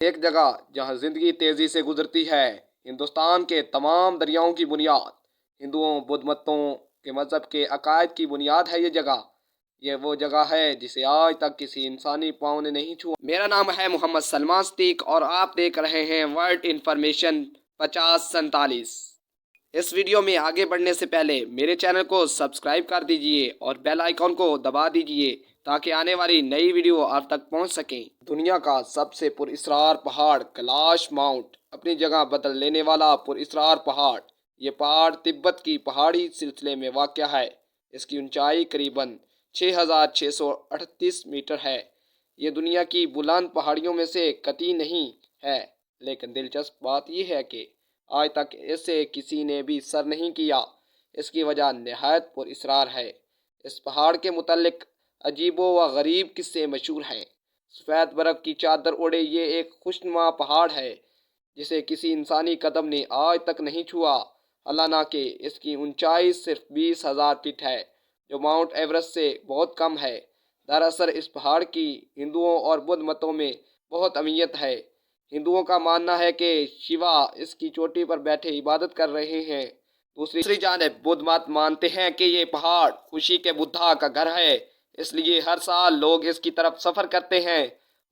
ایک جگہ جہاں زندگی تیزی سے گزرتی ہے، ہندوستان کے تمام دریاؤں کی بنیاد، ہندوؤں، بدھ متوں کے مذہب کے عقائد کی بنیاد ہے یہ وہ جگہ ہے جسے آج تک کسی انسانی پاؤں نے نہیں چھوا۔ میرا نام ہے محمد سلمان صدیق اور آپ دیکھ رہے ہیں ورلڈ انفارمیشن 5047۔ اس ویڈیو میں آگے بڑھنے سے پہلے میرے چینل کو سبسکرائب کر دیجئے اور بیل آئیکن کو دبا دیجئے تاکہ آنے والی نئی ویڈیو آپ تک پہنچ سکیں۔ دنیا کا سب سے پر اسرار پہاڑ کیلاش ماؤنٹ، اپنی جگہ بدل لینے والا پر اسرار پہاڑ۔ یہ پہاڑ تبت کی پہاڑی سلسلے میں واقع ہے۔ اس کی اونچائی قریباً 6638 میٹر ہے۔ یہ دنیا کی بلند پہاڑیوں میں سے قطعی نہیں ہے، لیکن دلچسپ بات یہ ہے کہ آج تک اسے کسی نے بھی سر نہیں کیا۔ اس کی وجہ نہایت پر اسرار ہے۔ اس پہاڑ کے متعلق عجیب و غریب قصے مشہور ہیں۔ سفید برف کی چادر اوڑھے یہ ایک خوشنما پہاڑ ہے جسے کسی انسانی قدم نے آج تک نہیں چھوا، حالانکہ اس کی اونچائی صرف 20,000 فٹ ہے، جو ماؤنٹ ایورسٹ سے بہت کم ہے۔ دراصل اس پہاڑ کی ہندوؤں اور بدھ متوں میں بہت اہمیت ہے۔ ہندوؤں کا ماننا ہے کہ شیوا اس کی چوٹی پر بیٹھے عبادت کر رہے ہیں۔ دوسری جانب بدھ مت مانتے ہیں کہ یہ پہاڑ خوشی کے بدھا کا گھر ہے، اس لیے ہر سال لوگ اس کی طرف سفر کرتے ہیں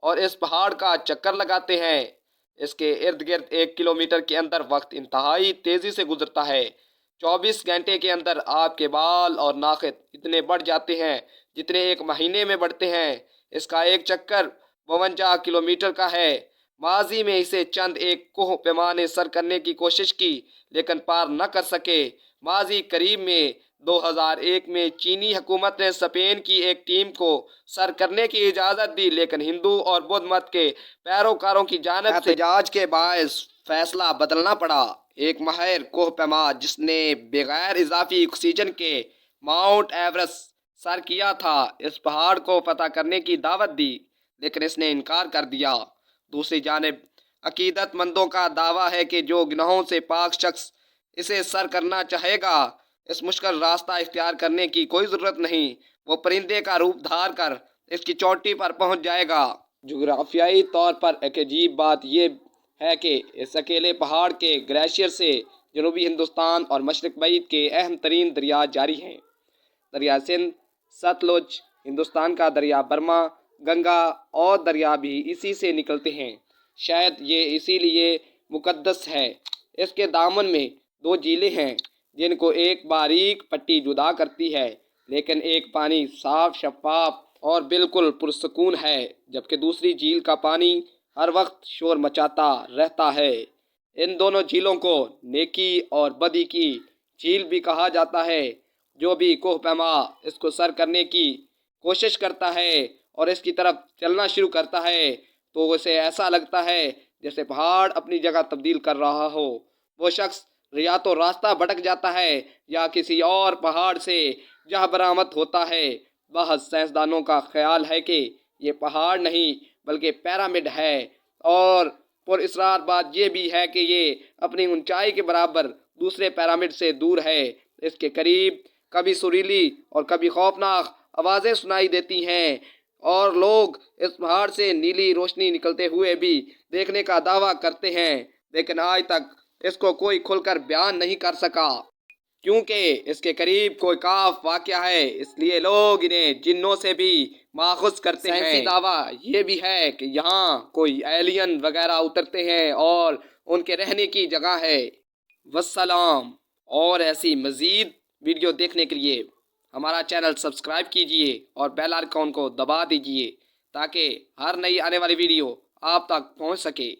اور اس پہاڑ کا چکر لگاتے ہیں۔ اس کے ارد گرد 1 کلومیٹر کے اندر وقت انتہائی تیزی سے گزرتا ہے۔ 24 گھنٹے کے اندر آپ کے بال اور ناخن اتنے بڑھ جاتے ہیں جتنے ایک مہینے میں بڑھتے ہیں۔ اس کا ایک چکر 52 کلومیٹر کا ہے۔ ماضی میں اسے چند ایک کوہ پیما نے سر کرنے کی کوشش کی لیکن پار نہ کر سکے۔ ماضی قریب میں 2001 میں چینی حکومت نے اسپین کی ایک ٹیم کو سر کرنے کی اجازت دی، لیکن ہندو اور بدھ مت کے پیروکاروں کی جانب سے احتجاج کے باعث فیصلہ بدلنا پڑا۔ ایک ماہر کوہ پیما جس نے بغیر اضافی آکسیجن کے ماؤنٹ ایورسٹ سر کیا تھا، اس پہاڑ کو فتح کرنے کی دعوت دی، لیکن اس نے انکار کر دیا۔ دوسری جانب عقیدت مندوں کا دعویٰ ہے کہ جو گناہوں سے پاک شخص اسے سر کرنا چاہے گا، اس مشکل راستہ اختیار کرنے کی کوئی ضرورت نہیں، وہ پرندے کا روپ دھار کر اس کی چوٹی پر پہنچ جائے گا۔ جغرافیائی طور پر ایک عجیب بات یہ ہے کہ اس اکیلے پہاڑ کے گلیشیئر سے جنوبی ہندوستان اور مشرق بعید کے اہم ترین دریا جاری ہیں۔ دریا سندھ، ستلج، ہندوستان کا دریا برما، گنگا اور دریا بھی اسی سے نکلتے ہیں۔ شاید یہ اسی لیے مقدس ہے۔ اس کے دامن میں 2 جھیلیں ہیں جن کو ایک باریک پٹی جدا کرتی ہے، لیکن ایک پانی صاف، شفاف اور بالکل پرسکون ہے، جبکہ دوسری جھیل کا پانی ہر وقت شور مچاتا رہتا ہے۔ ان دونوں جھیلوں کو نیکی اور بدی کی جھیل بھی کہا جاتا ہے۔ جو بھی کوہ پیما اس کو سر کرنے کی کوشش کرتا ہے اور اس کی طرف چلنا شروع کرتا ہے تو اسے ایسا لگتا ہے جیسے پہاڑ اپنی جگہ تبدیل کر رہا ہو۔ وہ شخص یا تو راستہ بھٹک جاتا ہے یا کسی اور پہاڑ سے جاں برآمد ہوتا ہے۔ بعض سائنسدانوں کا خیال ہے کہ یہ پہاڑ نہیں بلکہ پیرامڈ ہے، اور پر اسرار بات یہ بھی ہے کہ یہ اپنی اونچائی کے برابر دوسرے پیرامڈ سے دور ہے۔ اس کے قریب کبھی سریلی اور کبھی خوفناک آوازیں سنائی دیتی ہیں اور لوگ اس پہاڑ سے نیلی روشنی نکلتے ہوئے بھی دیکھنے کا دعویٰ کرتے ہیں، لیکن آج تک اس کو کوئی کھل کر بیان نہیں کر سکا۔ کیونکہ اس کے قریب کوئی کاف واقع ہے، اس لیے لوگ انہیں جنوں سے بھی ماخوذ کرتے ہیں۔ سائنسی دعویٰ یہ بھی ہے کہ یہاں کوئی ایلین وغیرہ اترتے ہیں اور ان کے رہنے کی جگہ ہے۔ والسلام۔ اور ایسی مزید ویڈیو دیکھنے کے لیے ہمارا چینل سبسکرائب کیجئے اور بیل آئیکن کو دبا دیجئے تاکہ ہر نئی آنے والی ویڈیو آپ تک پہنچ سکے۔